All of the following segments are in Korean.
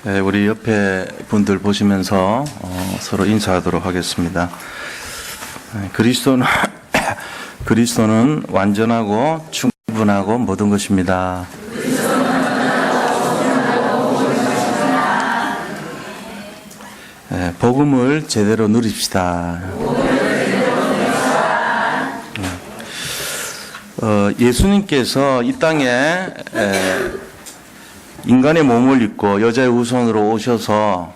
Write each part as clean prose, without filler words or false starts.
네, 우리 옆에 분들 보시면서 서로 인사하도록 하겠습니다. 그리스도는 완전하고 충분하고 모든 것입니다. 복음을 제대로 누립시다. 예수님께서 이 땅에 인간의 몸을 입고 여자의 후손으로 오셔서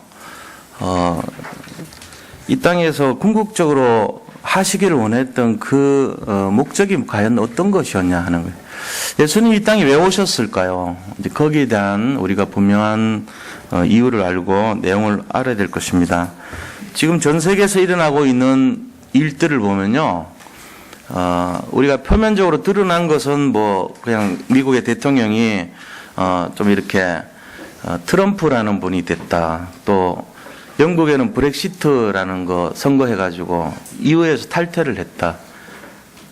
이 땅에서 궁극적으로 하시기를 원했던 그 목적이 과연 어떤 것이었냐 하는 거예요. 예수님이 이 땅에 왜 오셨을까요? 이제 거기에 대한 우리가 분명한 이유를 알고 내용을 알아야 될 것입니다. 지금 전 세계에서 일어나고 있는 일들을 보면요, 우리가 표면적으로 드러난 것은 뭐 그냥 미국의 대통령이 좀 이렇게 트럼프라는 분이 됐다. 또 영국에는 브렉시트라는 거 선거해가지고 EU에서 탈퇴를 했다.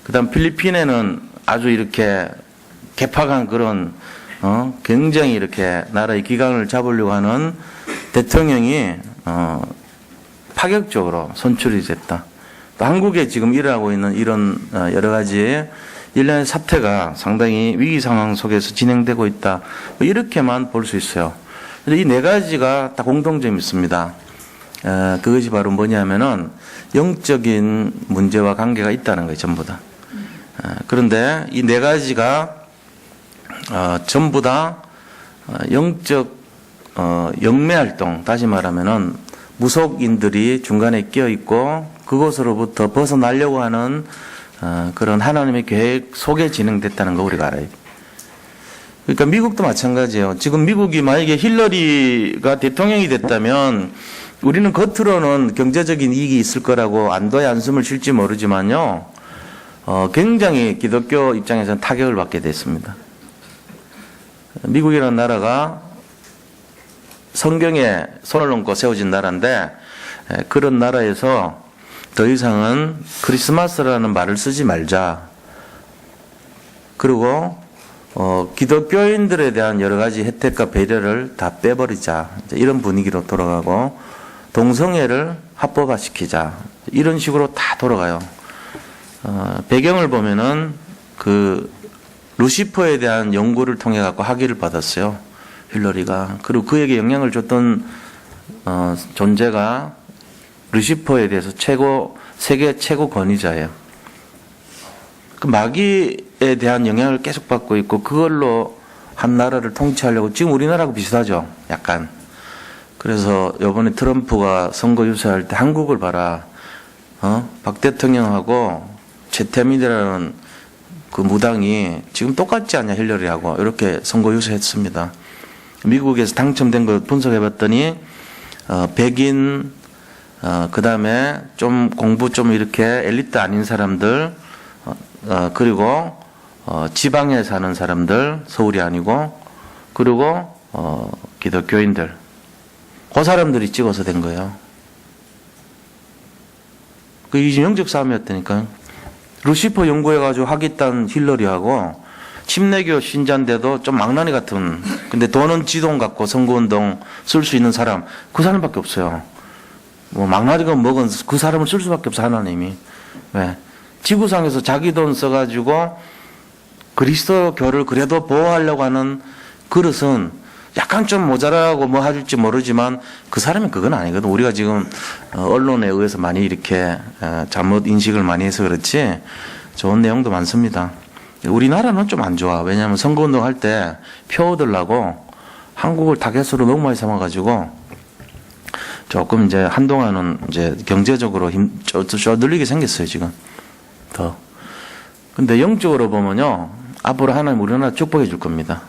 그다음 필리핀에는 아주 이렇게 개팍한 그런 굉장히 이렇게 나라의 기강을 잡으려고 하는 대통령이 파격적으로 선출이 됐다. 또 한국에 지금 일어나고 있는 이런 여러 가지 일련의 사태가 상당히 위기 상황 속에서 진행되고 있다. 뭐 이렇게만 볼 수 있어요. 이 네 가지가 다 공통점이 있습니다. 그것이 바로 뭐냐면은 영적인 문제와 관계가 있다는 거예요, 전부 다. 그런데 이 네 가지가 전부 다 영적 영매 활동, 다시 말하면은 무속인들이 중간에 끼어 있고 그것으로부터 벗어나려고 하는 그런 하나님의 계획 속에 진행됐다는 거 우리가 알아야 돼요. 그러니까 미국도 마찬가지예요. 지금 미국이 만약에 힐러리가 대통령이 됐다면 우리는 겉으로는 경제적인 이익이 있을 거라고 안도의 한숨을 쉴지 모르지만요, 굉장히 기독교 입장에서는 타격을 받게 됐습니다. 미국이라는 나라가 성경에 손을 얹고 세워진 나라인데 그런 나라에서 더 이상은 크리스마스라는 말을 쓰지 말자. 그리고 기독교인들에 대한 여러 가지 혜택과 배려를 다 빼버리자. 이런 분위기로 돌아가고 동성애를 합법화시키자. 이런 식으로 다 돌아가요. 배경을 보면은 그 루시퍼에 대한 연구를 통해 갖고 학위를 받았어요. 힐러리가. 그리고 그에게 영향을 줬던 존재가 루시퍼에 대해서 세계 최고 권위자예요. 그 마귀에 대한 영향을 계속 받고 있고 그걸로 한 나라를 통치하려고 지금 우리나라하고 비슷하죠. 약간. 그래서 이번에 트럼프가 선거 유세할 때 한국을 봐라. 박 대통령하고 최태민이라는 그 무당이 지금 똑같지 않냐 힐러리하고 이렇게 선거 유세했습니다. 미국에서 당첨된 거 분석해 봤더니 백인 그 다음에 좀 공부 좀 이렇게 엘리트 아닌 사람들, 그리고 지방에 사는 사람들, 서울이 아니고, 그리고 기독교인들, 그 사람들이 찍어서 된 거예요. 그 이중영적 싸움이었다니까. 루시퍼 연구해가지고 하겠다는 힐러리하고 침례교 신자인데도 좀 망나니 같은, 근데 돈은 지돈 갖고 선거운동 쓸 수 있는 사람, 그 사람밖에 없어요. 뭐 망나니가 먹은 그 사람을 쓸 수밖에 없어, 하나님이. 왜? 지구상에서 자기 돈 써가지고 그리스도교를 그래도 보호하려고 하는 그릇은 약간 좀 모자라고 뭐 할지 모르지만 그 사람이 그건 아니거든. 우리가 지금 언론에 의해서 많이 이렇게 잘못 인식을 많이 해서 그렇지 좋은 내용도 많습니다. 우리나라는 좀 안 좋아. 왜냐하면 선거운동 할 때 표 얻으려고 한국을 타겟으로 너무 많이 삼아가지고 조금 이제 한동안은 이제 경제적으로 쪼들리게 생겼어요, 지금. 더. 근데 영적으로 보면요, 앞으로 하나님 우리나라 축복해 줄 겁니다.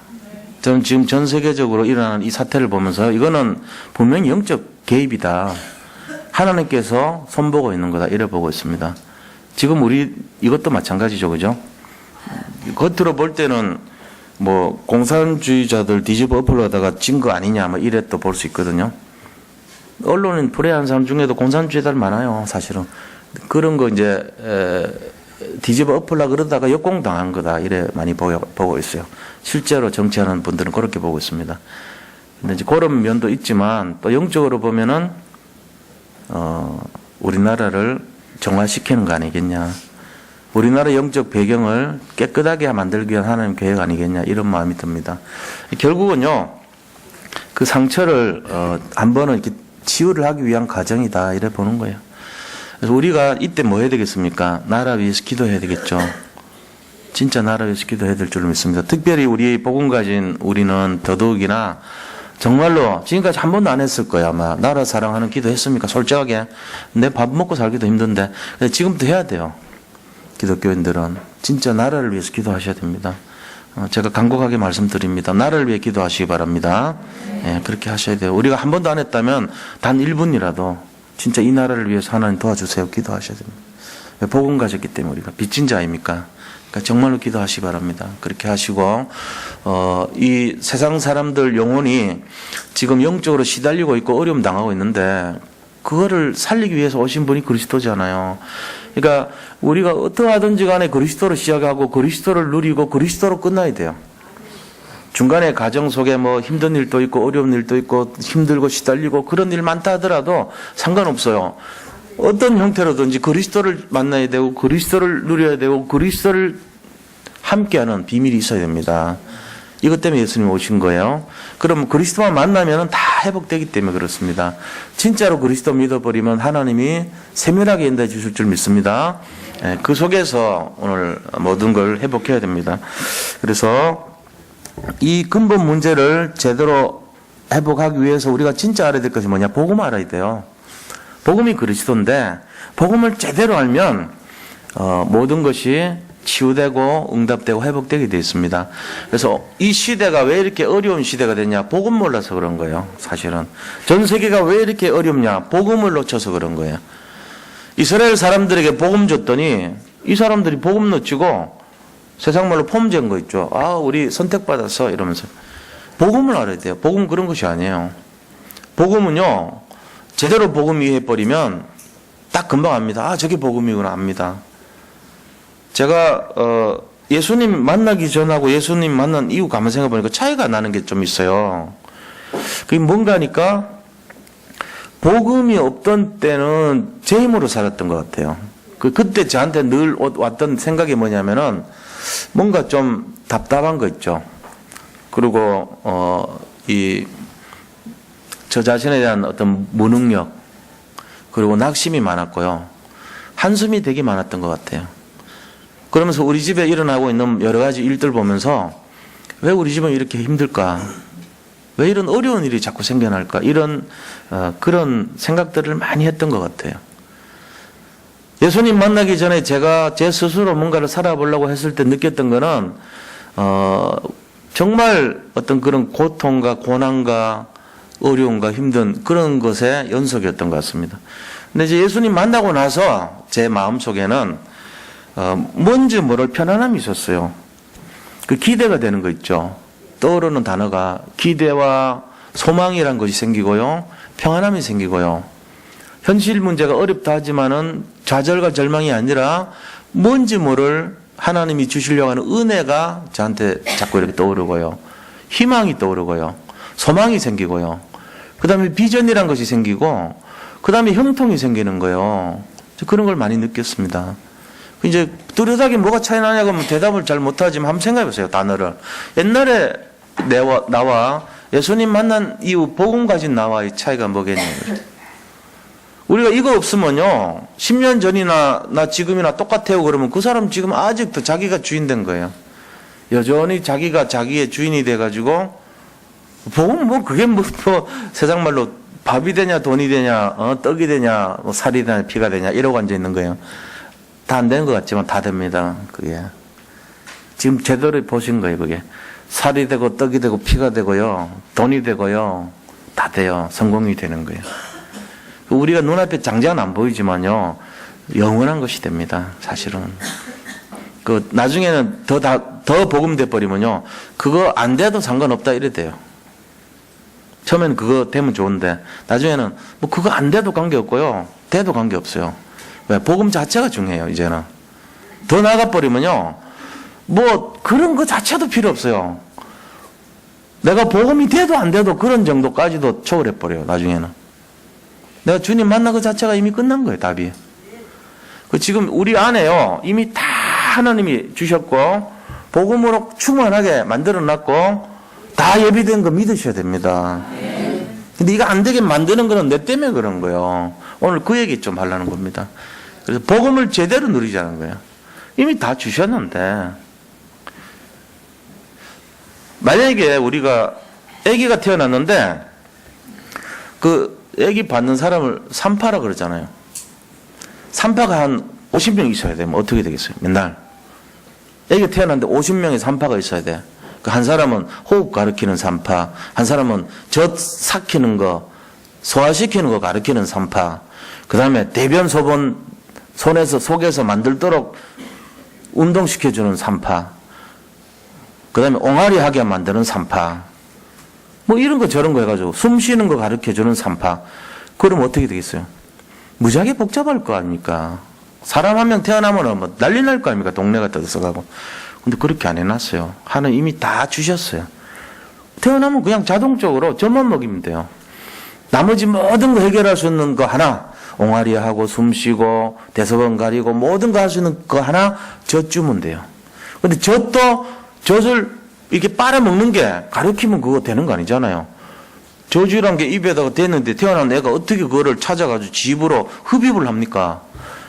저는 지금 전 세계적으로 일어나는 이 사태를 보면서 이거는 분명히 영적 개입이다. 하나님께서 손보고 있는 거다. 이래 보고 있습니다. 지금 우리 이것도 마찬가지죠, 그죠? 겉으로 볼 때는 뭐 공산주의자들 뒤집어 엎으려다가 진 거 아니냐, 뭐 이래 또 볼 수 있거든요. 언론인 불의한 사람 중에도 공산주의자들 많아요, 사실은. 그런 거 이제 뒤집어 엎으려고 그러다가 역공당한 거다. 이래 많이 보고 있어요. 실제로 정치하는 분들은 그렇게 보고 있습니다. 근데 이제 그런 면도 있지만 또 영적으로 보면은 우리나라를 정화시키는 거 아니겠냐. 우리나라 영적 배경을 깨끗하게 만들기 위한 하나님 계획 아니겠냐 이런 마음이 듭니다. 결국은요 그 상처를 한 번은 이렇게 치유를 하기 위한 과정이다 이래 보는 거예요. 그래서 우리가 이때 뭐 해야 되겠습니까? 나라 위해서 기도해야 되겠죠. 진짜 나라 위해서 기도해야 될 줄 믿습니다. 특별히 우리 복음 가진 우리는 더더욱이나 정말로 지금까지 한 번도 안 했을 거야 아마. 나라 사랑하는 기도 했습니까? 솔직하게 내 밥 먹고 살기도 힘든데 지금부터 해야 돼요. 기독교인들은 진짜 나라를 위해서 기도하셔야 됩니다. 제가 간곡하게 말씀드립니다. 나라를 위해 기도하시기 바랍니다. 예, 그렇게 하셔야 돼요. 우리가 한 번도 안 했다면 단 1분이라도 진짜 이 나라를 위해서 하나님 도와주세요. 기도하셔야 됩니다. 복음 가졌기 때문에 우리가 빚진 자입니까? 그러니까 정말로 기도하시기 바랍니다. 그렇게 하시고 이 세상 사람들 영혼이 지금 영적으로 시달리고 있고 어려움 당하고 있는데 그거를 살리기 위해서 오신 분이 그리스도잖아요. 그러니까 우리가 어떠하든지 간에 그리스도로 시작하고 그리스도를 누리고 그리스도로 끝나야 돼요. 중간에 가정 속에 뭐 힘든 일도 있고 어려운 일도 있고 힘들고 시달리고 그런 일 많다 하더라도 상관없어요. 어떤 형태로든지 그리스도를 만나야 되고 그리스도를 누려야 되고 그리스도를 함께하는 비밀이 있어야 됩니다. 이것 때문에 예수님 오신 거예요. 그럼 그리스도만 만나면 다 회복되기 때문에 그렇습니다. 진짜로 그리스도 믿어버리면 하나님이 세밀하게 인도해 주실 줄 믿습니다. 그 속에서 오늘 모든 걸 회복해야 됩니다. 그래서 이 근본 문제를 제대로 회복하기 위해서 우리가 진짜 알아야 될 것이 뭐냐? 복음 알아야 돼요. 복음이 그리스도인데 복음을 제대로 알면 모든 것이 치유되고 응답되고 회복되게 되어 있습니다. 그래서 이 시대가 왜 이렇게 어려운 시대가 됐냐? 복음 몰라서 그런 거예요. 사실은 전 세계가 왜 이렇게 어렵냐? 복음을 놓쳐서 그런 거예요. 이스라엘 사람들에게 복음 줬더니 이 사람들이 복음 놓치고 세상 말로 폼재는 거 있죠. 아, 우리 선택받았어 이러면서. 복음을 알아야 돼요. 복음 그런 것이 아니에요. 복음은요 제대로 복음 이해해버리면 딱 금방 압니다. 아, 저게 복음이구나 압니다. 제가 예수님 만나기 전하고 예수님 만난 이후 가만 생각해 보니까 차이가 나는 게 좀 있어요. 그게 뭔가 하니까 복음이 없던 때는 제 힘으로 살았던 것 같아요. 그때 저한테 늘 왔던 생각이 뭐냐면은 뭔가 좀 답답한 거 있죠. 그리고 저 자신에 대한 어떤 무능력 그리고 낙심이 많았고요. 한숨이 되게 많았던 것 같아요. 그러면서 우리 집에 일어나고 있는 여러 가지 일들 보면서 왜 우리 집은 이렇게 힘들까? 왜 이런 어려운 일이 자꾸 생겨날까? 이런 그런 생각들을 많이 했던 것 같아요. 예수님 만나기 전에 제가 제 스스로 뭔가를 살아보려고 했을 때 느꼈던 거는 정말 어떤 그런 고통과 고난과 어려움과 힘든 그런 것의 연속이었던 것 같습니다. 근데 이제 예수님 만나고 나서 제 마음속에는 뭔지 모를 편안함이 있었어요. 그 기대가 되는 거 있죠. 떠오르는 단어가 기대와 소망이란 것이 생기고요. 평안함이 생기고요. 현실 문제가 어렵다 하지만은 좌절과 절망이 아니라 뭔지 모를 하나님이 주시려고 하는 은혜가 저한테 자꾸 이렇게 떠오르고요. 희망이 떠오르고요. 소망이 생기고요. 그 다음에 비전이란 것이 생기고 그 다음에 형통이 생기는 거예요. 그런 걸 많이 느꼈습니다. 이제 뚜렷하게 뭐가 차이 나냐고 하면 대답을 잘 못하지만 한번 생각해 보세요. 단어를. 옛날에 나와 예수님 만난 이후 복음 가진 나와의 차이가 뭐겠냐는 거죠. 우리가 이거 없으면요 10년 전이나 나 지금이나 똑같아요 그러면 그 사람 지금 아직도 자기가 주인 된 거예요. 여전히 자기가 자기의 주인이 돼가지고 복음 뭐 그게 뭐 세상 말로 밥이 되냐 돈이 되냐 떡이 되냐 뭐 살이 되냐 피가 되냐 이러고 앉아 있는 거예요. 다 안 되는 것 같지만 다 됩니다. 그게 지금 제대로 보신 거예요. 그게 살이 되고 떡이 되고 피가 되고요 돈이 되고요 다 돼요. 성공이 되는 거예요. 우리가 눈앞에 장자는 안 보이지만요 영원한 것이 됩니다. 사실은 그 나중에는 더 복음돼 버리면요 그거 안 돼도 상관없다 이래 돼요. 처음에는 그거 되면 좋은데 나중에는 뭐 그거 안 돼도 관계없고요 돼도 관계없어요. 왜? 복음 자체가 중요해요. 이제는 더 나가 버리면요 뭐 그런 거 자체도 필요 없어요. 내가 복음이 돼도 안 돼도 그런 정도까지도 초월해버려요, 나중에는. 내가 주님 만난 것 자체가 이미 끝난 거예요, 답이. 지금 우리 안에요, 이미 다 하나님이 주셨고, 복음으로 충만하게 만들어놨고, 다 예비된 거 믿으셔야 됩니다. 근데 이거 안 되게 만드는 거는 내 때문에 그런 거예요. 오늘 그 얘기 좀 하려는 겁니다. 그래서 복음을 제대로 누리자는 거예요. 이미 다 주셨는데, 만약에 우리가 아기가 태어났는데 그 아기 받는 사람을 산파라 그러잖아요. 산파가 한 50명 있어야 되면 어떻게 되겠어요? 맨날 아기가 태어났는데 50명의 산파가 있어야 돼. 그 한 사람은 호흡 가르치는 산파, 한 사람은 젖 삭히는 거, 소화시키는 거 가르치는 산파, 그 다음에 대변 소변 손에서 속에서 만들도록 운동시켜주는 산파, 그 다음에 옹알이 하게 만드는 산파, 뭐 이런 거 저런 거 해가지고 숨 쉬는 거 가르쳐주는 산파. 그럼 어떻게 되겠어요? 무지하게 복잡할 거 아닙니까? 사람 한 명 태어나면 뭐 난리 날 거 아닙니까? 동네가 떠들썩하고. 근데 그렇게 안 해놨어요. 하나님 이미 다 주셨어요. 태어나면 그냥 자동적으로 젖만 먹이면 돼요. 나머지 모든 거 해결할 수 있는 거 하나, 옹알이 하고 숨 쉬고 대소변 가리고 모든 거 할 수 있는 거 하나 젖 주면 돼요. 근데 젖을 이렇게 빨아먹는 게 가르치면 그거 되는 거 아니잖아요. 젖이란 게 입에다가 대는데 태어난 애가 어떻게 그거를 찾아가지고 집으로 흡입을 합니까?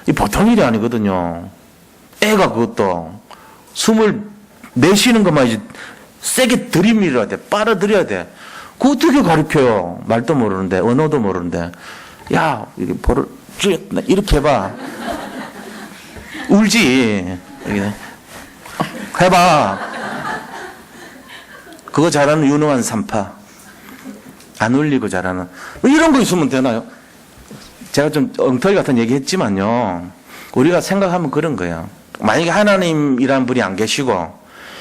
이 보통 일이 아니거든요. 애가 그것도 숨을 내쉬는 것만 이제 세게 들이밀어야 돼. 빨아들여야 돼. 그거 어떻게 가르쳐요? 말도 모르는데, 언어도 모르는데. 야, 이렇게 해봐. 울지. 해봐. 그거 잘하는 유능한 산파. 안 울리고 잘하는. 이런 거 있으면 되나요? 제가 좀 엉터리 같은 얘기 했지만요. 우리가 생각하면 그런 거예요. 만약에 하나님이라는 분이 안 계시고,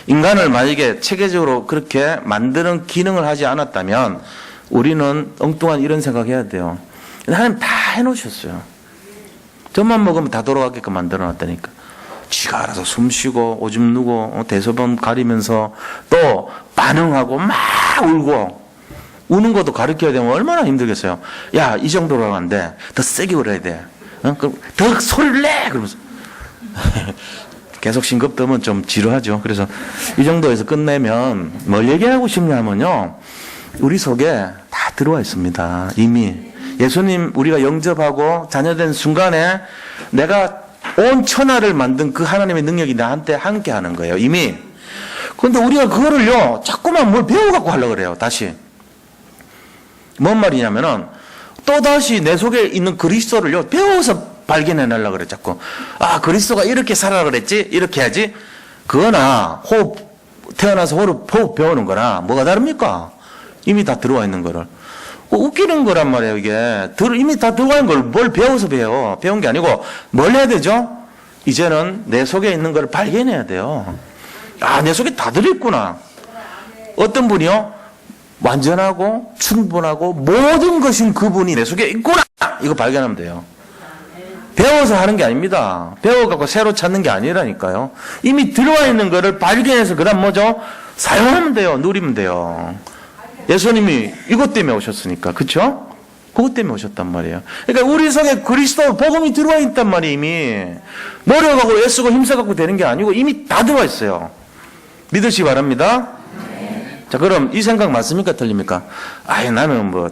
인간을 만약에 체계적으로 그렇게 만드는 기능을 하지 않았다면, 우리는 엉뚱한 이런 생각 해야 돼요. 하나님 다 해놓으셨어요. 젖만 먹으면 다 돌아가게끔 만들어 놨다니까. 지가 알아서 숨 쉬고 오줌 누고 대소변 가리면서 또 반응하고 막 울고, 우는 것도 가르쳐야 되면 얼마나 힘들겠어요. 야, 이 정도로 안 돼. 더 세게 울어야 돼. 그럼 더 소리를 내! 그러면서. 계속 싱겁다면 좀 지루하죠. 그래서 이 정도에서 끝내면 뭘 얘기하고 싶냐면요. 우리 속에 다 들어와 있습니다. 이미. 예수님 우리가 영접하고 자녀된 순간에 내가 온 천하를 만든 그 하나님의 능력이 나한테 함께 하는 거예요. 이미. 그런데 우리가 그거를요, 자꾸만 뭘 배워갖고 하려고 그래요. 다시. 뭔 말이냐면은, 또다시 내 속에 있는 그리스도를요, 배워서 발견해내려고 그래, 자꾸. 아, 그리스도가 이렇게 살아라 그랬지? 이렇게 해야지? 그거나, 호흡, 태어나서 호흡 배우는 거나, 뭐가 다릅니까? 이미 다 들어와 있는 거를. 웃기는 거란 말이에요, 이게. 이미 다 들어와 있는 걸 뭘 배워서 배워. 배운 게 아니고, 뭘 해야 되죠? 이제는 내 속에 있는 걸 발견해야 돼요. 아, 내 속에 다 들어있구나. 어떤 분이요? 완전하고 충분하고 모든 것인 그분이 내 속에 있구나. 이거 발견하면 돼요. 배워서 하는 게 아닙니다. 배워갖고 새로 찾는 게 아니라니까요. 이미 들어와 있는 거를 발견해서 그다음 뭐죠? 사용하면 돼요. 누리면 돼요. 예수님이 이것 때문에 오셨으니까. 그렇죠? 그것 때문에 오셨단 말이에요. 그러니까 우리 속에 그리스도 복음이 들어와 있단 말이에요. 이미 노력하고 애쓰고 힘써갖고 되는 게 아니고 이미 다 들어와 있어요. 믿으시기 바랍니다. 자, 그럼 이 생각 맞습니까? 틀립니까? 아예 나는 뭐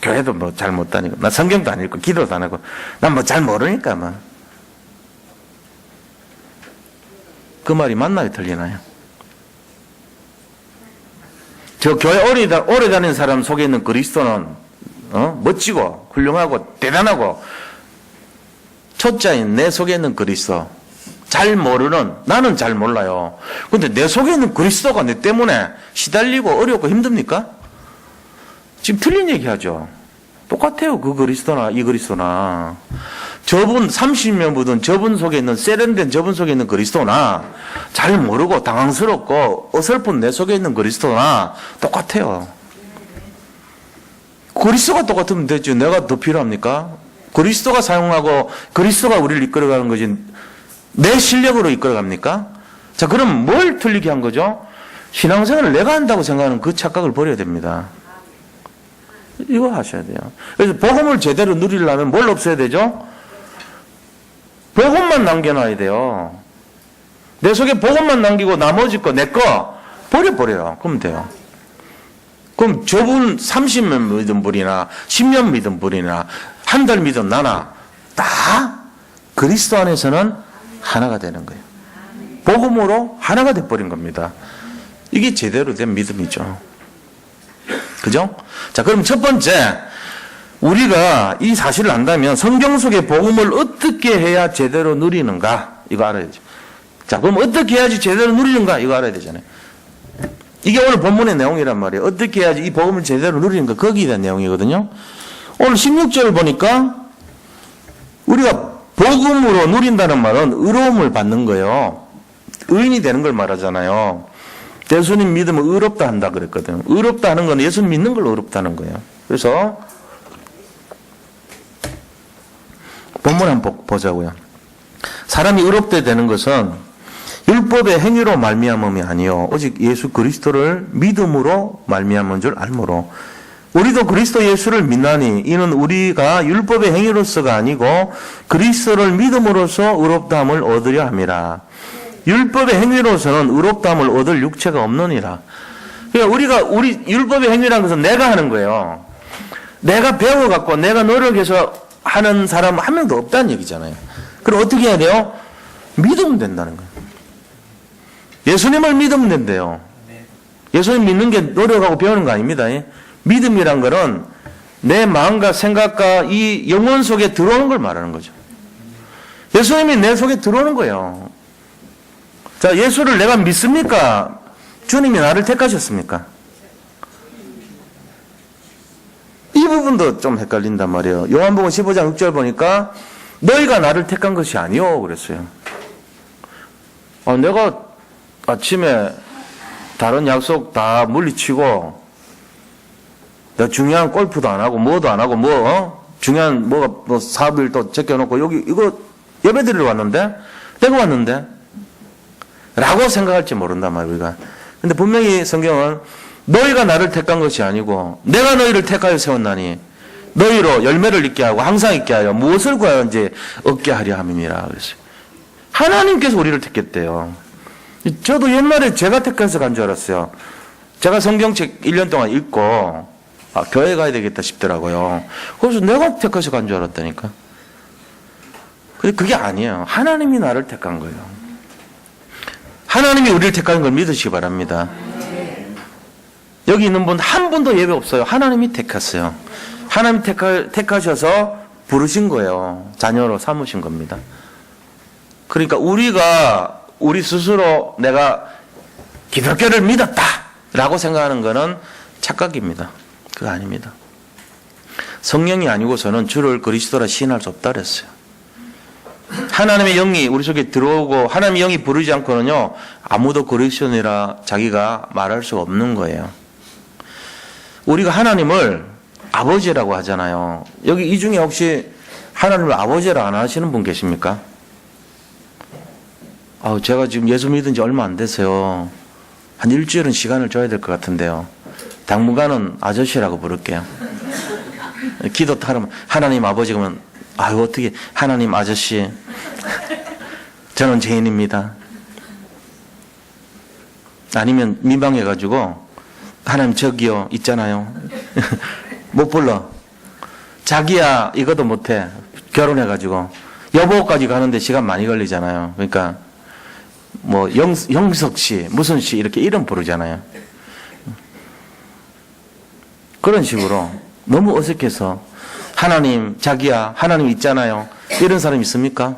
교회도 뭐 잘 못 다니고, 나 성경도 안 읽고 기도도 안 하고, 난 뭐 잘 모르니까 뭐. 그 말이 맞나요? 틀리나요? 저 교회 오래 다니는 사람 속에 있는 그리스도는 멋지고 훌륭하고 대단하고, 초짜인 내 속에 있는 그리스도, 잘 모르는, 나는 잘 몰라요. 근데 내 속에 있는 그리스도가 내 때문에 시달리고 어렵고 힘듭니까? 지금 틀린 얘기 하죠. 똑같아요. 그 그리스도나 이 그리스도나. 저분 30년 묻은 저분 속에 있는, 세련된 저분 속에 있는 그리스도나, 잘 모르고 당황스럽고 어설픈 내 속에 있는 그리스도나 똑같아요. 그리스도가 똑같으면 되죠. 내가 더 필요합니까? 그리스도가 사용하고 그리스도가 우리를 이끌어가는 거지 내 실력으로 이끌어갑니까? 자, 그럼 뭘 틀리게 한 거죠? 신앙생활을 내가 한다고 생각하는 그 착각을 버려야 됩니다. 이거 하셔야 돼요. 그래서 복음을 제대로 누리려면 뭘 없어야 되죠? 복음만 남겨놔야 돼요. 내 속에 복음만 남기고 나머지 거, 내 거 버려버려요. 그러면 돼요. 그럼 저분 30년 믿은 분이나 10년 믿은 분이나 한 달 믿은 나나 다 그리스도 안에서는 하나가 되는 거예요. 복음으로 하나가 돼버린 겁니다. 이게 제대로 된 믿음이죠. 그죠? 자, 그럼 첫 번째, 우리가 이 사실을 안다면 성경 속의 복음을 어떻게 해야 제대로 누리는가? 이거 알아야죠. 자, 그럼 어떻게 해야지 제대로 누리는가? 이거 알아야 되잖아요. 이게 오늘 본문의 내용이란 말이에요. 어떻게 해야지 이 복음을 제대로 누리는가? 거기에 대한 내용이거든요. 오늘 16절을 보니까 우리가 복음으로 누린다는 말은 의로움을 받는 거예요. 의인이 되는 걸 말하잖아요. 예수님 믿으면 의롭다 한다 그랬거든요. 의롭다 하는 건 예수님 믿는 걸 의롭다는 거예요. 그래서 본문 한번 보자고요. 사람이 의롭게 되는 것은 율법의 행위로 말미암음이 아니요 오직 예수 그리스도를 믿음으로 말미암은 줄 알므로 우리도 그리스도 예수를 믿나니 이는 우리가 율법의 행위로서가 아니고 그리스도를 믿음으로써 의롭다함을 얻으려 함이라. 율법의 행위로서는 의롭다함을 얻을 육체가 없느니라. 그러니까 우리 율법의 행위라는 것은 내가 하는 거예요. 내가 배워갖고 내가 노력해서 하는 사람 한 명도 없다는 얘기잖아요. 그럼 어떻게 해야 돼요? 믿으면 된다는 거예요. 예수님을 믿으면 된대요. 예수님 믿는 게 노력하고 배우는 거 아닙니다. 믿음이란 거는 내 마음과 생각과 이 영혼 속에 들어오는 걸 말하는 거죠. 예수님이 내 속에 들어오는 거예요. 자, 예수를 내가 믿습니까? 주님이 나를 택하셨습니까? 이 부분도 좀 헷갈린단 말이에요. 요한복음 15장 6절 보니까 너희가 나를 택한 것이 아니오 그랬어요. 내가 아침에 다른 약속 다 물리치고 내가 중요한 골프도 안 하고 뭐도 안 하고 중요한 뭐가 사업일 또 제껴놓고 여기 이거 예배드리러 왔는데 내가 왔는데 라고 생각할지 모른단 말이에요. 우리가. 근데 분명히 성경은 너희가 나를 택한 것이 아니고 내가 너희를 택하여 세웠나니 너희로 열매를 있게 하고 항상 있게 하여 무엇을 구하는지 얻게 하려 함이니라 그랬어요. 하나님께서 우리를 택했대요. 저도 옛날에 제가 택해서 간 줄 알았어요. 제가 성경책 1년 동안 읽고 교회 가야 되겠다 싶더라고요. 그래서 내가 택해서 간 줄 알았다니까. 근데 그게 아니에요. 하나님이 나를 택한 거예요. 하나님이 우리를 택하는 걸 믿으시기 바랍니다. 여기 있는 분 한 분도 예배 없어요. 하나님이 택했어요. 하나님 택하셔서 부르신 거예요. 자녀로 삼으신 겁니다. 그러니까 우리가 우리 스스로 내가 기독교를 믿었다 라고 생각하는 것은 착각입니다. 그거 아닙니다. 성령이 아니고서는 주를 그리스도라 시인할 수 없다 그랬어요. 하나님의 영이 우리 속에 들어오고 하나님의 영이 부르지 않고는요 아무도 그리스도니라 자기가 말할 수가 없는 거예요. 우리가 하나님을 아버지라고 하잖아요. 여기 이 중에 혹시 하나님을 아버지라 안 하시는 분 계십니까? 제가 지금 예수 믿은 지 얼마 안 됐어요. 한 일주일은 시간을 줘야 될 것 같은데요. 당분간은 아저씨라고 부를게요. 기도 타면 하나님 아버지 그러면 어떻게 하나님 아저씨 저는 죄인입니다. 아니면 민망해가지고 하나님 저기요 있잖아요. 못 불러. 자기야 이것도 못해. 결혼해가지고 여보까지 가는데 시간 많이 걸리잖아요. 그러니까 뭐 영석 씨 무슨 씨 이렇게 이름 부르잖아요. 그런 식으로 너무 어색해서 하나님 자기야 하나님 있잖아요. 이런 사람 있습니까?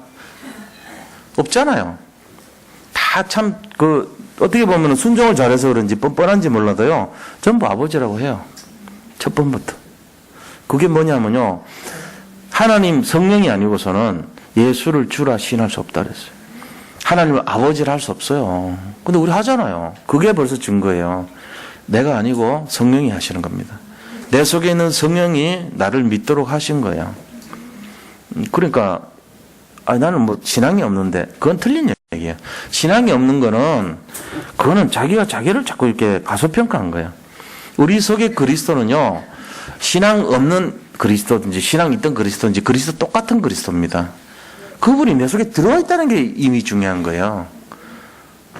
없잖아요. 다 참 어떻게 보면 순종을 잘해서 그런지 뻔뻔한지 몰라도요. 전부 아버지라고 해요. 첫 번부터. 그게 뭐냐면요. 하나님 성령이 아니고서는 예수를 주라 시인할 수 없다 그랬어요. 하나님을 아버지라 할 수 없어요. 근데 우리 하잖아요. 그게 벌써 증거예요. 내가 아니고 성령이 하시는 겁니다. 내 속에 있는 성령이 나를 믿도록 하신 거예요. 그러니까 나는 뭐 신앙이 없는데 그건 틀린 얘기예요. 얘기예요. 신앙이 없는 거는 그거는 자기가 자기를 자꾸 이렇게 가소평가한 거예요. 우리 속의 그리스도는요, 신앙 없는 그리스도든지 신앙 있던 그리스도든지 그리스도 똑같은 그리스도입니다. 그분이 내 속에 들어와 있다는 게 이미 중요한 거예요.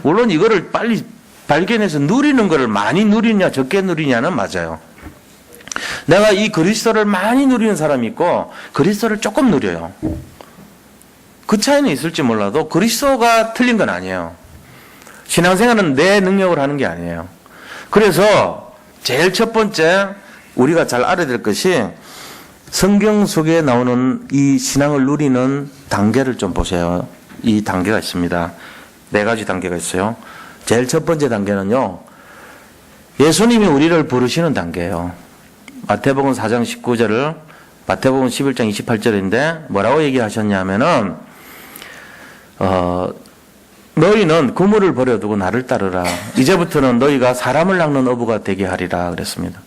물론 이거를 빨리 발견해서 누리는 거를 많이 누리냐 적게 누리냐는 맞아요. 내가 이 그리스도를 많이 누리는 사람이 있고 그리스도를 조금 누려요. 그 차이는 있을지 몰라도 그리스도가 틀린 건 아니에요. 신앙생활은 내 능력을 하는 게 아니에요. 그래서 제일 첫 번째 우리가 잘 알아야 될 것이 성경 속에 나오는 이 신앙을 누리는 단계를 좀 보세요. 이 단계가 있습니다. 4가지 단계가 있어요. 제일 첫 번째 단계는요, 예수님이 우리를 부르시는 단계예요. 마태복음 4장 19절을 마태복음 11장 28절인데 뭐라고 얘기하셨냐면은 너희는 그물을 버려두고 나를 따르라. 이제부터는 너희가 사람을 낚는 어부가 되게 하리라 그랬습니다.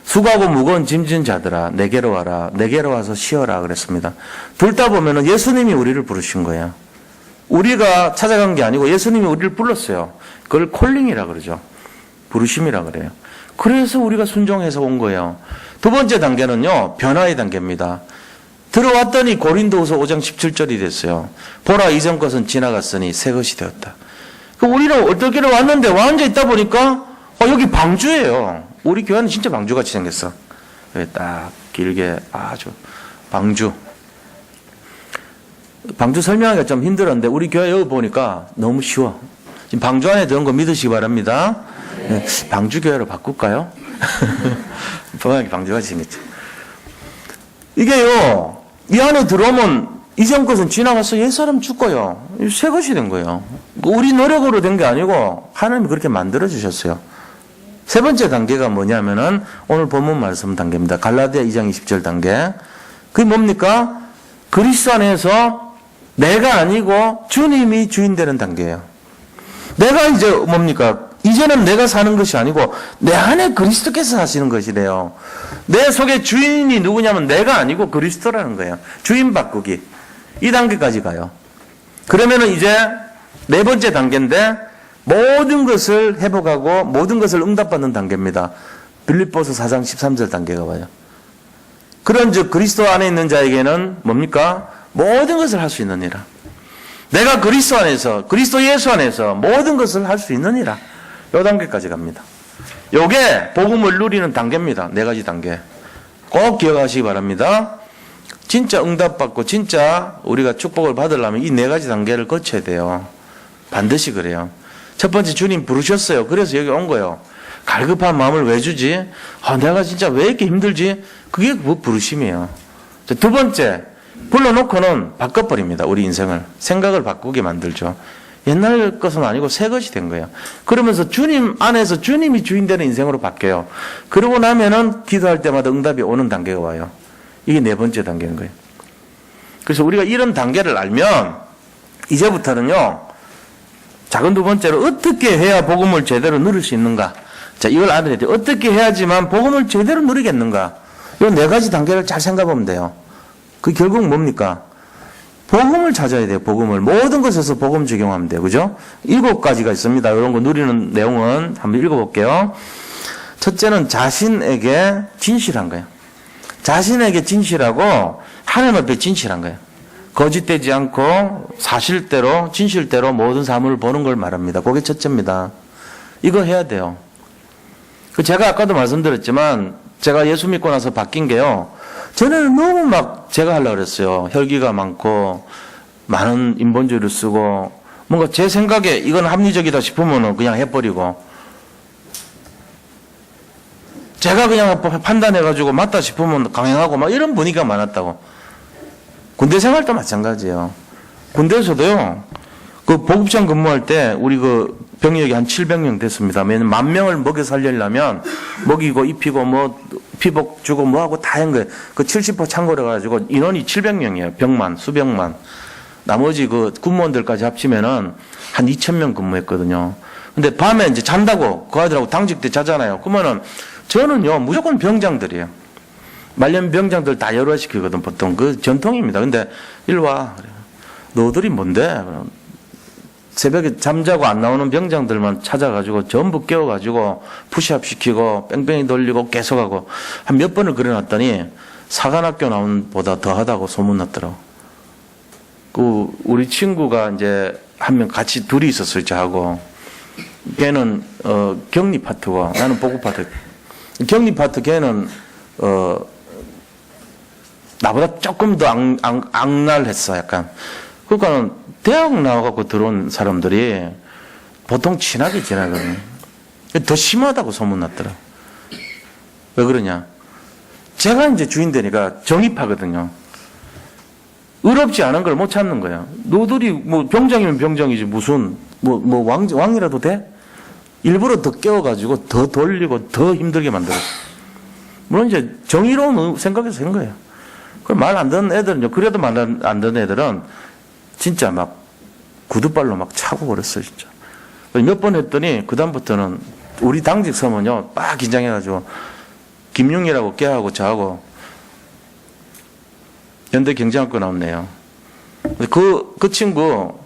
수고하고 무거운 짐진 자들아 내게로 와라. 내게로 와서 쉬어라 그랬습니다. 듣다 보면은 예수님이 우리를 부르신 거예요. 우리가 찾아간 게 아니고 예수님이 우리를 불렀어요. 그걸 콜링이라 그러죠. 부르심이라 그래요. 그래서 우리가 순종해서 온 거예요. 두 번째 단계는요, 변화의 단계입니다. 들어왔더니 고린도후서 5장 17절이 됐어요. 보라 이전 것은 지나갔으니 새 것이 되었다. 우리는 어떻게를 왔는데 완전 있다 보니까 여기 방주예요. 우리 교회는 진짜 방주같이 생겼어. 여기 딱 길게 아주 방주. 방주 설명하기가 좀 힘들었는데 우리 교회 여기 보니까 너무 쉬워. 지금 방주 안에 들은 거 믿으시기 바랍니다. 네, 방주 교회로 바꿀까요? 보면 방주같이 생겼죠. 이게요, 이 안에 들어오면 이전 것은 지나가서 옛사람 죽고요. 새 것이 된 거예요. 우리 노력으로 된 게 아니고 하나님이 그렇게 만들어 주셨어요. 세 번째 단계가 뭐냐면은 오늘 본문 말씀 단계입니다. 갈라디아 2장 20절 단계. 그게 뭡니까? 그리스도 안에서 내가 아니고 주님이 주인 되는 단계예요. 내가 이제 뭡니까? 이제는 내가 사는 것이 아니고 내 안에 그리스도께서 사시는 것이래요. 내 속에 주인이 누구냐면 내가 아니고 그리스도라는 거예요. 주인 바꾸기. 이 단계까지 가요. 그러면은 이제 네 번째 단계인데 모든 것을 회복하고 모든 것을 응답받는 단계입니다. 빌립보서 4장 13절 단계가 와요. 그런즉 그리스도 안에 있는 자에게는 뭡니까? 모든 것을 할 수 있느니라. 내가 그리스도 안에서 그리스도 예수 안에서 모든 것을 할 수 있느니라. 요 단계까지 갑니다. 요게 복음을 누리는 단계입니다. 4가지 단계. 꼭 기억하시기 바랍니다. 진짜 응답받고 진짜 우리가 축복을 받으려면 이 4가지 단계를 거쳐야 돼요. 반드시 그래요. 첫 번째 주님 부르셨어요. 그래서 여기 온 거예요. 갈급한 마음을 왜 주지? 내가 진짜 왜 이렇게 힘들지? 그게 그 부르심이에요. 두 번째, 불러놓고는 바꿔버립니다. 우리 인생을. 생각을 바꾸게 만들죠. 옛날 것은 아니고 새 것이 된 거예요. 그러면서 주님 안에서 주님이 주인 되는 인생으로 바뀌어요. 그러고 나면은 기도할 때마다 응답이 오는 단계가 와요. 이게 4번째 단계인 거예요. 그래서 우리가 이런 단계를 알면 이제부터는요, 작은 2번째로 어떻게 해야 복음을 제대로 누릴 수 있는가? 자, 이걸 알아야 돼요. 어떻게 해야지만 복음을 제대로 누리겠는가? 이 4가지 단계를 잘 생각하면 돼요. 그 결국 뭡니까? 복음을 찾아야 돼요. 복음을. 모든 것에서 복음 적용하면 돼요. 그죠? 7가지가 있습니다. 이런 거 누리는 내용은 한번 읽어볼게요. 첫째는 자신에게 진실한 거예요. 자신에게 진실하고 하나님 앞에 진실한 거예요. 거짓되지 않고 사실대로 진실대로 모든 사물을 보는 걸 말합니다. 그게 첫째입니다. 이거 해야 돼요. 제가 아까도 말씀드렸지만 제가 예수 믿고 나서 바뀐 게요. 전에는 너무 막 제가 하려고 그랬어요. 혈기가 많고 많은 인본주의를 쓰고 뭔가 제 생각에 이건 합리적이다 싶으면 그냥 해버리고 제가 그냥 판단해가지고 맞다 싶으면 강행하고 막 이런 분위기가 많았다고. 군대 생활도 마찬가지예요. 군대에서도요, 그 보급장 근무할 때 우리 그 병력이 한 700명 됐습니다. 매년 10,000명을 먹여 살리려면 먹이고 입히고 뭐 피복 주고 뭐 하고 다 한 거예요. 그 70% 창고를 가지고 인원이 700명이에요. 병만, 수병만. 나머지 그 군무원들까지 합치면은 한 2,000명 근무했거든요. 근데 밤에 이제 잔다고 그 아이들하고 당직 때 자잖아요. 그러면은 저는요, 무조건 병장들이에요. 말년 병장들 다 열화시키거든, 보통. 그 전통입니다. 근데, 일로 와. 너들이 뭔데? 새벽에 잠자고 안 나오는 병장들만 찾아가지고 전부 깨워가지고 푸시업 시키고 뺑뺑이 돌리고 계속하고 한 몇 번을 그려놨더니 사관학교 나온 보다 더하다고 소문났더라고. 우리 친구가 이제 한 명 같이 둘이 있었을 저하고 걔는 격리 파트고 나는 보급 파트. 격리 파트 걔는 나보다 조금 더 악랄했어 약간. 그러니까는 대학 나와갖고 들어온 사람들이 보통 친하게 지내거든요. 더 심하다고 소문났더라. 왜 그러냐? 제가 이제 주인 되니까 정입하거든요. 의롭지 않은 걸 못 찾는 거야. 너들이 뭐 병장이면 병장이지 무슨 왕이라도 돼? 일부러 더 깨워가지고 더 돌리고 더 힘들게 만들어. 물론 이제 정의로운 생각에서 한 거예요. 그럼 말 안 듣는 애들은요. 그래도 말 안 듣는 애들은 진짜 막 구두발로 막 차고 그랬어요, 진짜. 몇 번 했더니 그다음부터는 우리 당직 서면요. 막 긴장해가지고 김용이라고 걔하고 저하고 연대 경쟁학교 나왔네요. 그 친구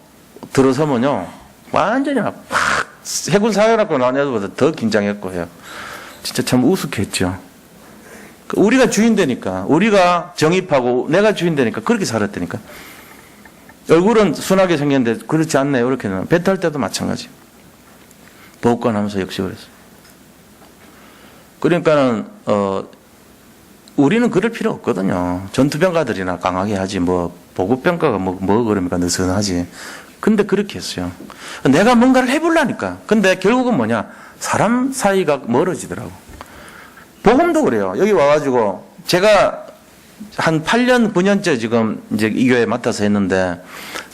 들어서면요. 완전히 막 해군 사관학교 나온 애들보다 더 긴장했고 해요. 진짜 참 우습겠죠. 우리가 주인 되니까, 우리가 정입하고 내가 주인 되니까 그렇게 살았다니까. 얼굴은 순하게 생겼는데 그렇지 않네요. 이렇게는. 배 탈 때도 마찬가지. 보호관 하면서 역시 그랬어요. 그러니까는, 우리는 그럴 필요 없거든요. 전투병가들이나 강하게 하지, 보급병가가 그러니까 느슨하지. 근데 그렇게 했어요. 내가 뭔가를 해보려니까. 근데 결국은 뭐냐. 사람 사이가 멀어지더라고. 복음도 그래요. 여기 와가지고 제가 한 8년, 9년째 지금 이제 이 교회 맡아서 했는데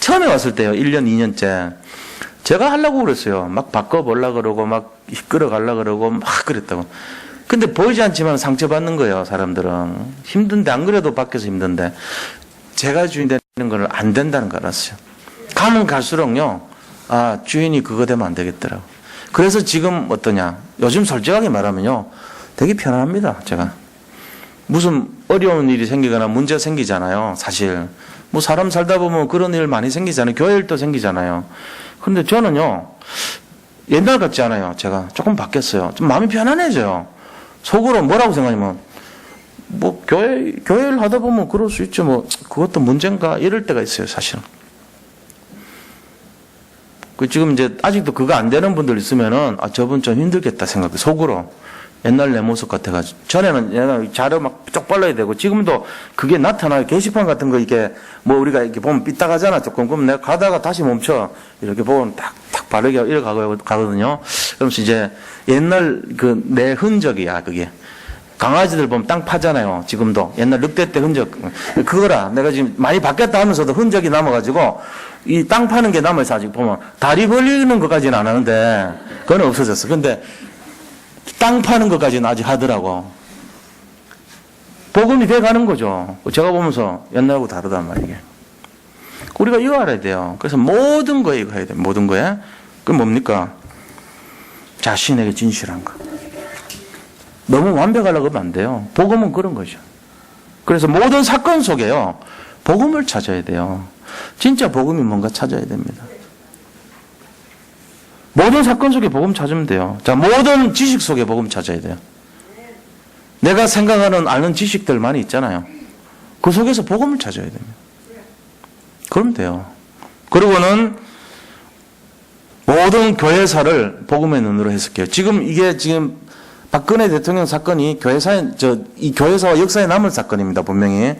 처음에 왔을 때요. 1년, 2년째. 제가 하려고 그랬어요. 막 바꿔보려고 그러고 막 이끌어 가려고 그러고 막 그랬다고. 근데 보이지 않지만 상처받는 거예요. 사람들은. 힘든데 안 그래도 밖에서 힘든데 제가 주인 되는 걸 안 된다는 걸 알았어요. 가면 갈수록요. 아, 주인이 그거 되면 안 되겠더라고. 그래서 지금 어떠냐. 요즘 솔직하게 말하면요. 되게 편안합니다. 제가. 무슨 어려운 일이 생기거나 문제가 생기잖아요. 사실. 뭐 사람 살다 보면 그런 일 많이 생기잖아요. 교회 일도 생기잖아요. 그런데 저는요. 옛날 같지 않아요. 제가 조금 바뀌었어요. 좀 마음이 편안해져요. 속으로 뭐라고 생각하냐면 교회 일 하다 보면 그럴 수 있죠. 그것도 문제인가 이럴 때가 있어요. 사실은. 지금 이제 아직도 그거 안 되는 분들 있으면은 저분 좀 힘들겠다 생각해. 속으로. 옛날 내 모습 같아가지고. 전에는 자료 막 쪽 발라야 되고, 지금도 그게 나타나요. 게시판 같은 거 우리가 이렇게 보면 삐딱하잖아, 조금. 그럼 내가 가다가 다시 멈춰. 이렇게 보면 탁 바르게 이렇게 가거든요. 그러면서 이제 옛날 내 흔적이야, 그게. 강아지들 보면 땅 파잖아요, 지금도. 옛날 늑대 때 흔적. 그거라. 내가 지금 많이 바뀌었다 하면서도 흔적이 남아가지고, 이 땅 파는 게 남아서 아직 보면, 다리 벌리는 것까지는 안 하는데, 그건 없어졌어. 근데, 땅 파는 것까지는 아직 하더라고. 복음이 돼 가는 거죠. 제가 보면서 옛날하고 다르단 말이에요. 우리가 이거 알아야 돼요. 그래서 모든 거에 이거 해야 돼요. 모든 거에. 그게 뭡니까? 자신에게 진실한 거. 너무 완벽하려고 하면 안 돼요. 복음은 그런 거죠. 그래서 모든 사건 속에요. 복음을 찾아야 돼요. 진짜 복음이 뭔가 찾아야 됩니다. 모든 사건 속에 복음 찾으면 돼요. 자, 모든 지식 속에 복음 찾아야 돼요. 내가 생각하는 아는 지식들 많이 있잖아요. 그 속에서 복음을 찾아야 됩니다. 그러면 돼요. 그리고는 모든 교회사를 복음의 눈으로 해석해요. 지금 박근혜 대통령 사건이 이 교회사와 역사에 남을 사건입니다. 분명히.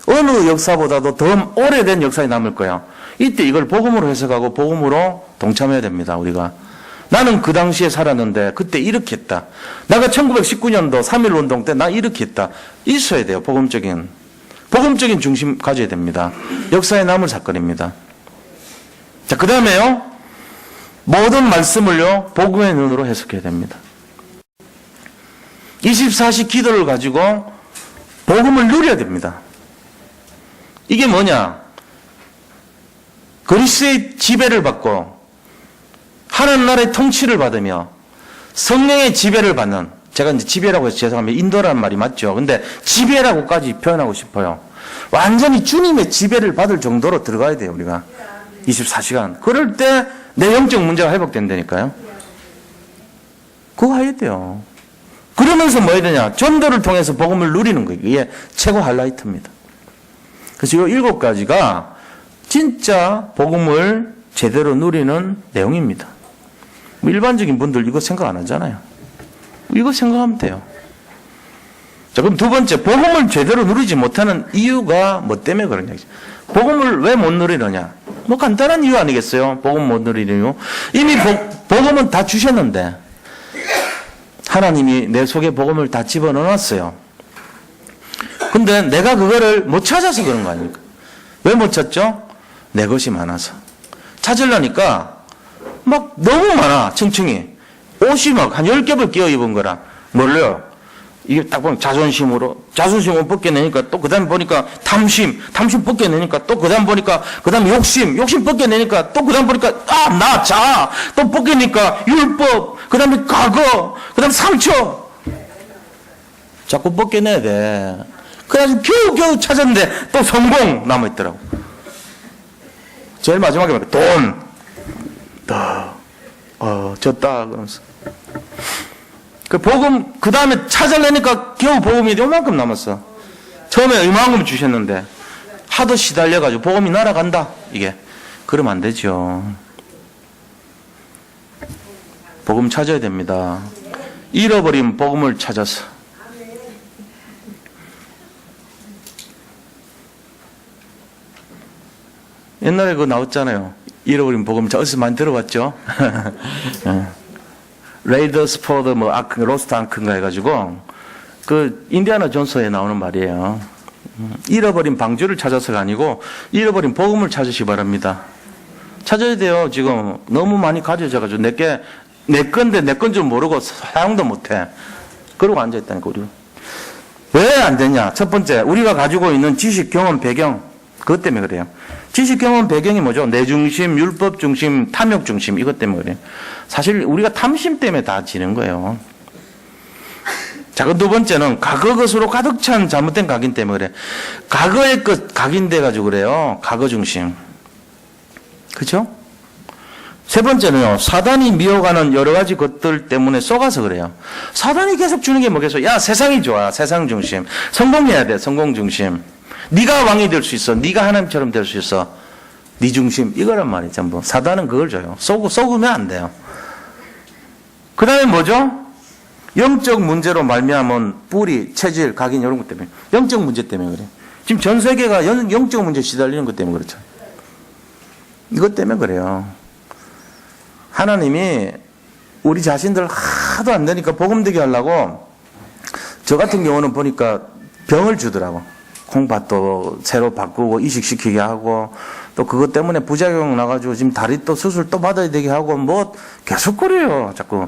어느 역사보다도 더 오래된 역사에 남을 거야. 이때 이걸 복음으로 해석하고 복음으로 동참해야 됩니다. 우리가. 나는 그 당시에 살았는데 그때 이렇게 했다. 내가 1919년도 3.1운동 때 나 이렇게 했다. 있어야 돼요. 복음적인 중심 가져야 됩니다. 역사에 남을 사건입니다. 자, 그 다음에요. 모든 말씀을요. 복음의 눈으로 해석해야 됩니다. 24시 기도를 가지고 복음을 누려야 됩니다. 이게 뭐냐? 그리스의 지배를 받고 하나님 나라의 통치를 받으며 성령의 지배를 받는, 제가 이제 지배라고 해서 죄송합니다. 인도라는 말이 맞죠. 근데 지배라고까지 표현하고 싶어요. 완전히 주님의 지배를 받을 정도로 들어가야 돼요, 우리가. 24시간. 그럴 때 내 영적 문제가 회복된다니까요. 그거 해야 돼요. 그러면서 뭐 해야 되냐? 전도를 통해서 복음을 누리는 거예요. 이게 최고 하이라이트입니다. 그래서 이 7가지가 진짜 복음을 제대로 누리는 내용입니다. 뭐 일반적인 분들 이거 생각 안 하잖아요. 이거 생각하면 돼요. 자, 그럼 두 번째, 복음을 제대로 누리지 못하는 이유가 뭐 때문에 그러냐. 복음을 왜 못 누리느냐. 뭐 간단한 이유 아니겠어요? 복음 못 누리는 이유. 이미 복음은 다 주셨는데 하나님이 내 속에 복음을 다 집어넣어놨어요. 근데 내가 그거를 못 찾아서 그런 거 아닙니까? 왜 못 찾죠? 내 것이 많아서. 찾으려니까 막 너무 많아, 층층이. 옷이 막 한 10겹을 끼어 입은 거라. 뭘요? 이게 딱 보면 자존심으로 벗겨내니까 또 그 다음에 보니까 탐심 벗겨내니까 또 그 다음에 보니까 그 다음에 욕심 벗겨내니까 또 그 다음에 보니까 나 자 또 벗겨내니까 율법 그 다음에 과거 그 다음에 상처 자꾸 벗겨내야 돼. 그래가지고 겨우 찾았는데 또 성공 남아있더라고. 제일 마지막에 말이야. 돈 졌다 그러면서 그 복음 그 다음에 찾아내니까 겨우 복음이 요만큼 남았어. 처음에 이만큼 주셨는데 하도 시달려가지고 복음이 날아간다. 이게 그러면 안 되죠. 복음 찾아야 됩니다. 잃어버린 복음을 찾아서. 옛날에 그거 나왔잖아요. 잃어버린 복음. 어디서 많이 들어봤죠? 레이더스 포드 로스트 앙크인가 해가지고 그 인디아나 존스에 나오는 말이에요. 잃어버린 방주를 찾아서가 아니고 잃어버린 복음을 찾으시 바랍니다. 찾아야 돼요. 지금 너무 많이 가져져가지고 내 건데 내 건 줄 모르고 사용도 못해. 그러고 앉아있다니까 우리. 왜 안 되냐? 첫 번째, 우리가 가지고 있는 지식, 경험, 배경 그것 때문에 그래요. 지식, 경험, 배경이 뭐죠? 내 중심, 율법 중심, 탐욕 중심 이것 때문에 그래요. 사실 우리가 탐심 때문에 다 지는 거예요. 자, 그 두 번째는 과거 것으로 가득 찬 잘못된 각인 때문에 그래. 과거의 것 각인돼가지고 그래요. 과거 중심. 그렇죠? 세 번째는요. 사단이 미워가는 여러 가지 것들 때문에 속아서 그래요. 사단이 계속 주는 게 뭐겠어? 야, 세상이 좋아. 세상 중심. 성공해야 돼. 성공 중심. 네가 왕이 될 수 있어. 네가 하나님처럼 될 수 있어. 네 중심. 이거란 말이에요. 전부. 사단은 그걸 줘요. 속으면 안 돼요. 그 다음에 뭐죠? 영적 문제로 말미암은 뿌리, 체질, 각인 이런 것 때문에. 영적 문제 때문에 그래요. 지금 전 세계가 영적 문제 시달리는 것 때문에 그렇죠. 이것 때문에 그래요. 하나님이 우리 자신들 하도 안 되니까 복음되게 하려고 저 같은 경우는 보니까 병을 주더라고. 콩팥도 새로 바꾸고 이식시키게 하고 또 그것 때문에 부작용 나가지고 지금 다리 또 수술 또 받아야 되게 하고 뭐 계속 그래요. 자꾸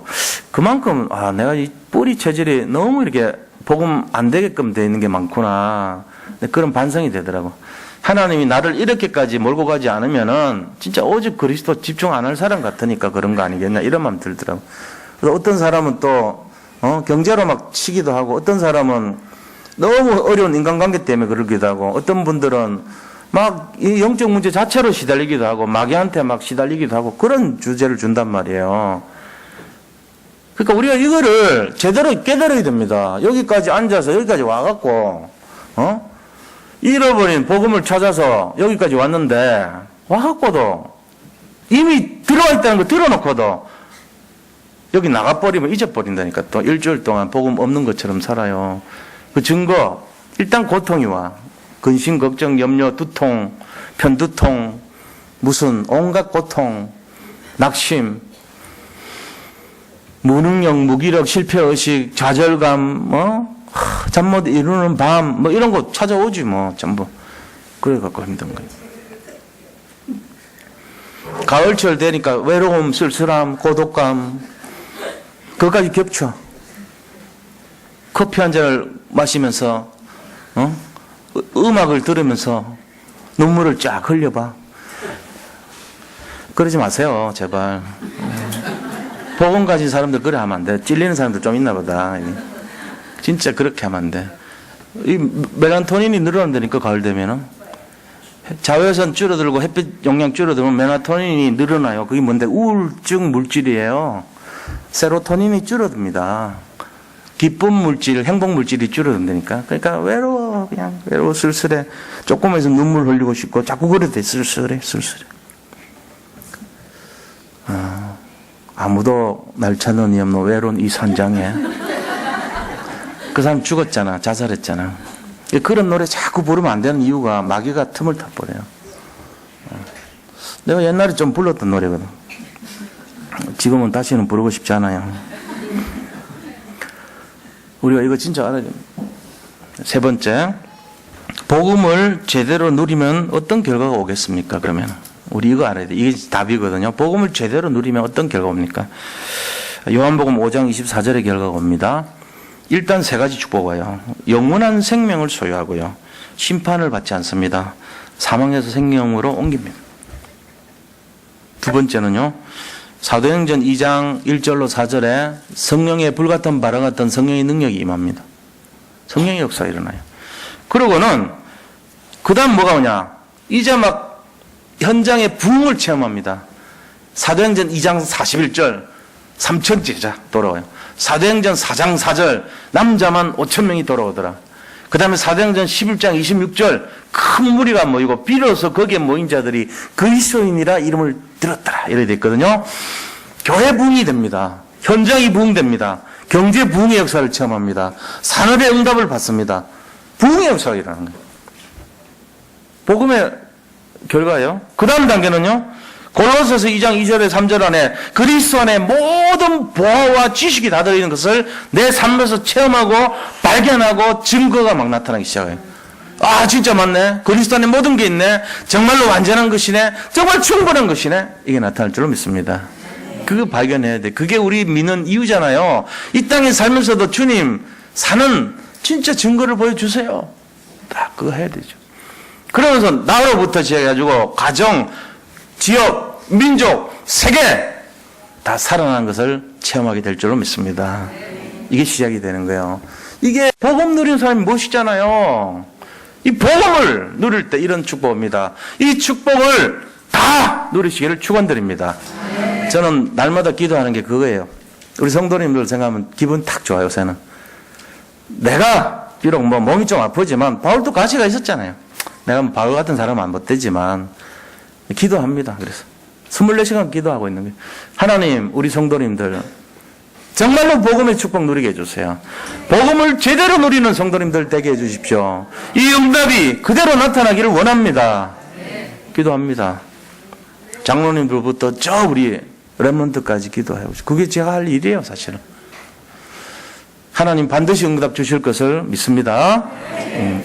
그만큼 내가 이 뿌리 체질이 너무 이렇게 복음 안 되게끔 돼 있는 게 많구나. 그런 반성이 되더라고. 하나님이 나를 이렇게까지 몰고 가지 않으면은 진짜 오직 그리스도 집중 안 할 사람 같으니까 그런 거 아니겠냐 이런 마음 들더라고. 그래서 어떤 사람은 또 경제로 막 치기도 하고 어떤 사람은 너무 어려운 인간관계 때문에 그러기도 하고 어떤 분들은 막 이 영적 문제 자체로 시달리기도 하고 마귀한테 막 시달리기도 하고 그런 주제를 준단 말이에요. 그러니까 우리가 이거를 제대로 깨달아야 됩니다. 여기까지 앉아서 여기까지 와갖고 잃어버린 복음을 찾아서 여기까지 왔는데 와갖고도 이미 들어와 있다는 거 들어놓고도 여기 나가버리면 잊어버린다니까. 또 일주일 동안 복음 없는 것처럼 살아요. 그 증거, 일단 고통이 와. 근심, 걱정, 염려, 두통, 편두통, 무슨 온갖 고통, 낙심, 무능력, 무기력, 실패의식, 좌절감, 잠 못 이루는 밤, 이런 거 찾아오지 전부. 그래갖고 힘든 거예요. 가을철 되니까 외로움, 쓸쓸함, 고독감, 그것까지 겹쳐. 커피 한 잔을 마시면서 음악을 들으면서 눈물을 쫙 흘려봐. 그러지 마세요, 제발. 복음 가진 사람들 그래 하면 안 돼. 찔리는 사람들 좀 있나 보다. 진짜 그렇게 하면 안 돼. 이 멜라토닌이 늘어난다니까 가을 되면은. 자외선 줄어들고 햇빛 용량 줄어들면 멜라토닌이 늘어나요. 그게 뭔데? 우울증 물질이에요. 세로토닌이 줄어듭니다. 기쁨 물질, 행복 물질이 줄어든다니까. 그러니까 외로워, 그냥 외로워, 쓸쓸해. 조금에서 눈물 흘리고 싶고 자꾸 그래 돼. 쓸쓸해. 아무도 날 찾는 이 없는 외로운 이 산장에 그 사람 죽었잖아. 자살했잖아. 그런 노래 자꾸 부르면 안 되는 이유가 마귀가 틈을 타버려요. 내가 옛날에 좀 불렀던 노래거든. 지금은 다시는 부르고 싶지 않아요. 우리가 이거 진짜 알아야 됩니다. 세 번째, 복음을 제대로 누리면 어떤 결과가 오겠습니까? 그러면 우리 이거 알아야 돼. 이게 답이거든요. 복음을 제대로 누리면 어떤 결과가 옵니까? 요한복음 5장 24절의 결과가 옵니다. 일단 세 가지 축복이 와요. 영원한 생명을 소유하고요. 심판을 받지 않습니다. 사망에서 생명으로 옮깁니다. 두 번째는요. 사도행전 2장 1절로 4절에 성령의 불같은 바람 같은 성령의 능력이 임합니다. 성령의 역사가 일어나요. 그러고는 그 다음 뭐가 오냐. 이제 막 현장의 부흥을 체험합니다. 사도행전 2장 41절 3천 제자 돌아와요. 사도행전 4장 4절 남자만 5천 명이 돌아오더라. 그 다음에 사도행전 11장 26절 큰 무리가 모이고 비로소 거기에 모인 자들이 그리스도인이라 이름을 들었더라. 이렇게 됐거든요. 교회 부흥이 됩니다. 현장이 부흥됩니다. 경제 부흥의 역사를 체험합니다. 산업의 응답을 받습니다. 부흥의 역사가 일어나는 거예요. 복음의 결과예요. 그 다음 단계는요. 골로새서 2장 2절에 3절 안에 그리스도 안에 모든 보화와 지식이 다 들어있는 것을 내 삶에서 체험하고 발견하고 증거가 막 나타나기 시작해요. 아 진짜 맞네. 그리스도 안에 모든 게 있네. 정말로 완전한 것이네. 정말 충분한 것이네. 이게 나타날 줄로 믿습니다. 그거 발견해야 돼. 그게 우리 믿는 이유잖아요. 이 땅에 살면서도 주님 사는 진짜 증거를 보여주세요. 딱 그거 해야 되죠. 그러면서 나로부터 시작해가지고 가정, 지역, 민족, 세계 다 살아난 것을 체험하게 될 줄로 믿습니다. 이게 시작이 되는 거예요. 이게 복음 누리는 사람이 멋있잖아요. 이 복음을 누릴 때 이런 축복입니다. 이 축복을 다 누리시기를 축원드립니다. 저는 날마다 기도하는 게 그거예요. 우리 성도님들 생각하면 기분 탁 좋아요. 요새는 내가 비록 뭐 몸이 좀 아프지만 바울도 가시가 있었잖아요. 내가 뭐 바울 같은 사람은 못 되지만 기도합니다. 그래서 24시간 기도하고 있는 거예요. 하나님, 우리 성도님들 정말로 복음의 축복 누리게 해주세요. 복음을 제대로 누리는 성도님들 되게 해주십시오. 이 응답이 그대로 나타나기를 원합니다. 기도합니다. 장로님들부터 저 우리 렘넌트까지 기도해요. 그게 제가 할 일이에요. 사실은. 하나님 반드시 응답 주실 것을 믿습니다.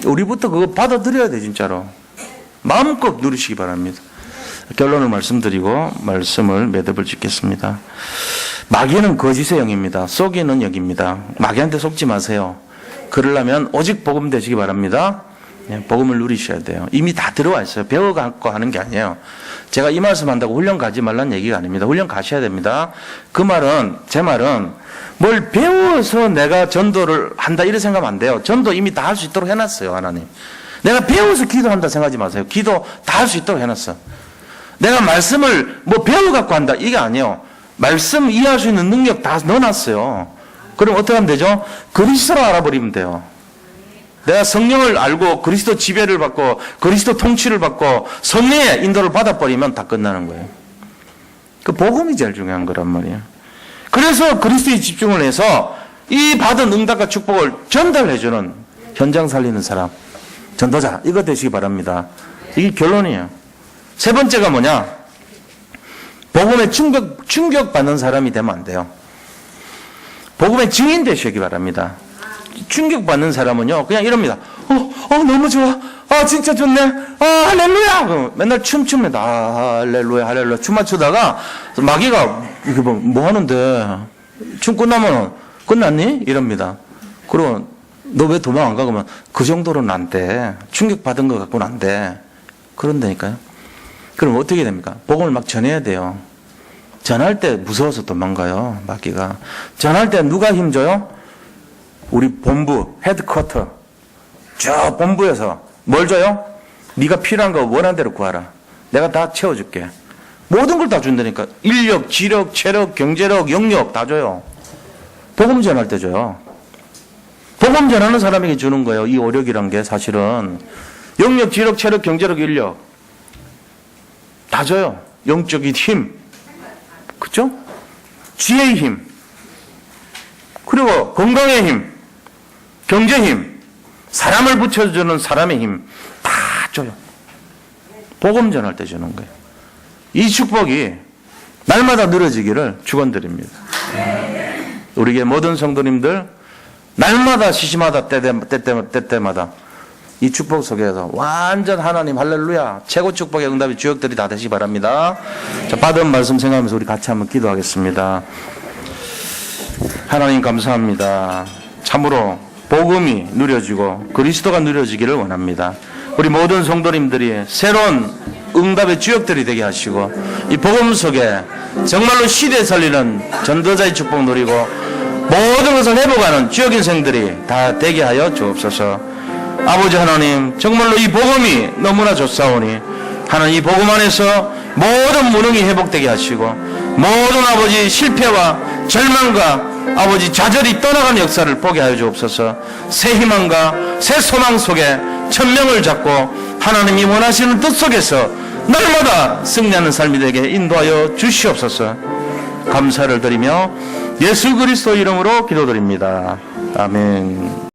우리부터 그거 받아들여야 돼. 진짜로. 마음껏 누리시기 바랍니다. 결론을 말씀드리고 말씀을 매듭을 짓겠습니다. 마귀는 거짓의 영입니다. 속이는 영입니다. 마귀한테 속지 마세요. 그러려면 오직 복음 되시기 바랍니다. 복음을 누리셔야 돼요. 이미 다 들어와 있어요. 배워갖고 하는 게 아니에요. 제가 이 말씀 한다고 훈련 가지 말라는 얘기가 아닙니다. 훈련 가셔야 됩니다. 그 말은, 제 말은 뭘 배워서 내가 전도를 한다 이렇게 생각하면 안 돼요. 전도 이미 다 할 수 있도록 해놨어요. 하나님. 내가 배워서 기도한다 생각하지 마세요. 기도 다 할 수 있도록 해놨어. 내가 말씀을 뭐 배워갖고 한다 이게 아니에요. 말씀 이해할 수 있는 능력 다 넣어놨어요. 그럼 어떻게 하면 되죠? 그리스도로 알아버리면 돼요. 내가 성령을 알고 그리스도 지배를 받고 그리스도 통치를 받고 성령의 인도를 받아버리면 다 끝나는 거예요. 그 복음이 제일 중요한 거란 말이에요. 그래서 그리스도에 집중을 해서 이 받은 응답과 축복을 전달해주는 현장 살리는 사람, 전도자 이거 되시기 바랍니다. 이게 결론이에요. 세 번째가 뭐냐? 복음에 충격받는 사람이 되면 안 돼요. 복음의 증인 되시기 바랍니다. 충격받는 사람은요, 그냥 이럽니다. 너무 좋아. 진짜 좋네. 할렐루야. 맨날 춤춥니다. 할렐루야, 할렐루야. 춤 맞추다가 마귀가 이게 뭐 하는데 춤 끝나면 끝났니? 이럽니다. 그러면 너 왜 도망 안 가? 그러면 그 정도로는 안 돼. 충격받은 것 갖고는 안 돼. 그런다니까요. 그럼 어떻게 됩니까? 복음을 막 전해야 돼요. 전할 때 무서워서 도망가요. 마귀가. 전할 때 누가 힘줘요? 우리 본부, 헤드쿼터. 저 본부에서 뭘 줘요? 네가 필요한 거 원하는 대로 구하라. 내가 다 채워줄게. 모든 걸 다 준다니까. 인력, 지력, 체력, 경제력, 영역 다 줘요. 복음 전할 때 줘요. 복음 전하는 사람에게 주는 거예요. 이 오력이란 게 사실은. 영역, 지력, 체력, 경제력, 인력 다 줘요. 영적인 힘, 그죠? 지혜의 힘, 그리고 건강의 힘, 경제 힘, 사람을 붙여주는 사람의 힘 다 줘요. 복음 전할 때 주는 거예요. 이 축복이 날마다 누려지기를 축원드립니다. 우리에게 모든 성도님들 날마다 시시마다 때때마다 이 축복 속에서 완전 하나님 할렐루야 최고 축복의 응답의 주역들이 다 되시기 바랍니다. 자, 받은 말씀 생각하면서 우리 같이 한번 기도하겠습니다. 하나님 감사합니다. 참으로 복음이 누려지고 그리스도가 누려지기를 원합니다. 우리 모든 성도님들이 새로운 응답의 주역들이 되게 하시고 이 복음 속에 정말로 시대에 살리는 전도자의 축복 누리고 모든 것을 회복하는 주역 인생들이 다 되게 하여 주옵소서. 아버지 하나님, 정말로 이 복음이 너무나 좋사오니 하나님 이 복음 안에서 모든 무능이 회복되게 하시고 모든 아버지 실패와 절망과 아버지 좌절이 떠나가는 역사를 보게 하여 주옵소서. 새 희망과 새 소망 속에 천명을 잡고 하나님이 원하시는 뜻 속에서 날마다 승리하는 삶이 되게 인도하여 주시옵소서. 감사를 드리며 예수 그리스도 이름으로 기도드립니다. 아멘.